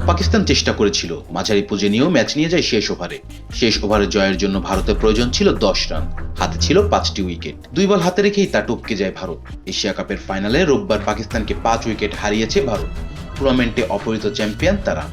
পাকিস্তান চেষ্টা করেছিল মাঝারি পুঁজি নিয়েও ম্যাচ নিয়ে যায় শেষ ওভারে জয়ের জন্য ভারতের প্রয়োজন ছিল 10 রান, হাতে ছিল 5টি উইকেট। 2 বল হাতে রেখেই তা টপকে যায় ভারত। এশিয়া কাপের ফাইনালে রোববার পাকিস্তানকে 5 উইকেট হারিয়েছে ভারত। টুর্নামেন্টে অপরাজিত চ্যাম্পিয়ন তারা।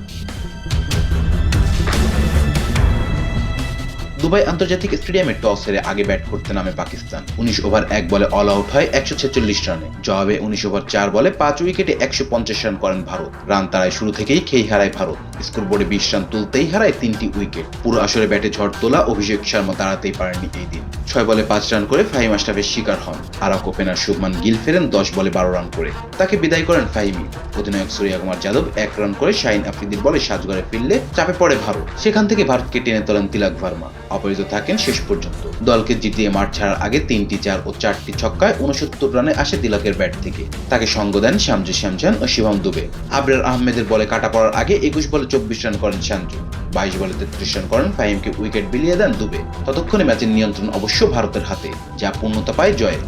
দুবাই আন্তর্জাতিক স্টেডিয়ামে টস হেরে আগে ব্যাট করতে নামে পাকিস্তান। 19 ওভার 1 বলে অল আউট হয় 146 রানে। জবাবে 19 ওভার 4 বলে 5 উইকেটে 150 রান করেন ভারত। রান তাড়ায় শুরু থেকেই খেই হারায় ভারত। স্কোরবোর্ডে 20 রান তুলতেই হারায় 3টি উইকেট। পুরো আসরে ব্যাটে ঝড় তোলা অভিষেক শর্মা দাঁড়াতেই পারেননি এই দিন। 6 বলে 5 রান করে ফাহিম আশরাফের শিকার হন। আরাক ওপেনার শুভমান গিল ফেরেন 10 বলে 12 রান করে। তাকে বিদায় করেন ফাহিমি। অধিনায়ক সূর্যা কুমার যাদব 1 রান করে শাহিন আফ্রিদির বলে সাজঘরে ফিরলে চাপে পড়ে ভারত। সেখান থেকে ভারতকে টেনে তোলেন তিলক ভার্মা। অপরাজিত থাকেন শেষ পর্যন্ত। দলকে জিতিয়ে মাঠ ছাড়ার আগে 3টি 4 ও 4টি ছক্কায় 69 রানে আসে তিলকের ব্যাট থেকে। তাকে সঙ্গ দেন শামজু শ্যামজান ও শিবম দুবে। আবরার আহমেদের বলে কাটা পড়ার আগে 21 বলে 24 রান করেন শামজু। 22 বলে 33 রান করেন ফাহিমকে উইকেট বিলিয়ে দেন দুবে। ততক্ষণে ম্যাচের নিয়ন্ত্রণ অবশ্য ভারতের হাতে, যা পূর্ণতা পায় জয়ে।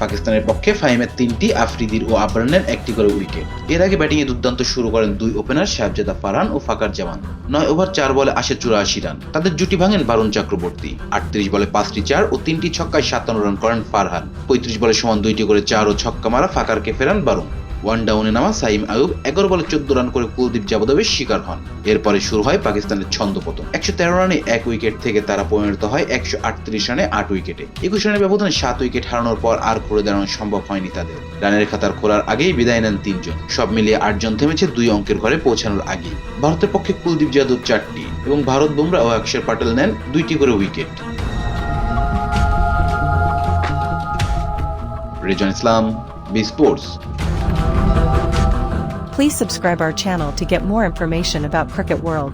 পাকিস্তানের পক্ষে ফাহিমের 3টি, আফ্রিদির ও আবরানের 1টি করে উইকেট। এর আগে ব্যাটিংয়ে দুর্দান্ত শুরু করেন 2 ওপেনার শাহজাদা ফারহান ও ফাকার জামান। 9 ওভার 4 বলে আসে 84 রান। তাদের জুটি ভাঙেন বারুণ চক্রবর্তী। 38 বলে 5টি 4 ও 3টি ছক্কায় 57 রান করেন ফারহান। 35 বলে সমান 2টি করে 4 ও ছক্কা মারা ফাকারকে ফেরান বারুণ। ওয়ান ডাউনে নামা সাইম আয়ুব 11 বলে 14 রান করে কুলদীপ যাদবের শিকার হন। এরপরে শুরু হয় পাকিস্তানের ছন্দপতন। 113 রানে 1 উইকেট থেকে তারা পরিণত হয় 138 রানে 8 উইকেটে। 21 রানের ব্যবধানে 7 উইকেট হারানোর পর আর ঘুরে দাঁড়ানো সম্ভব হয়নি তাদের। রানের খাতার খোলার আগেই বিদায় নেন 3 জন। সব মিলিয়ে 8 জন থেমেছে 2 অঙ্কের ঘরে পৌঁছানোর আগেই। ভারতের পক্ষে কুলদীপ যাদব 4টি এবং ভারত বুমরা ও অক্ষর প্যাটেল নেন 2টি করে উইকেট। Rezon Islam, B sports. Please subscribe our channel to get more information about Cricket World.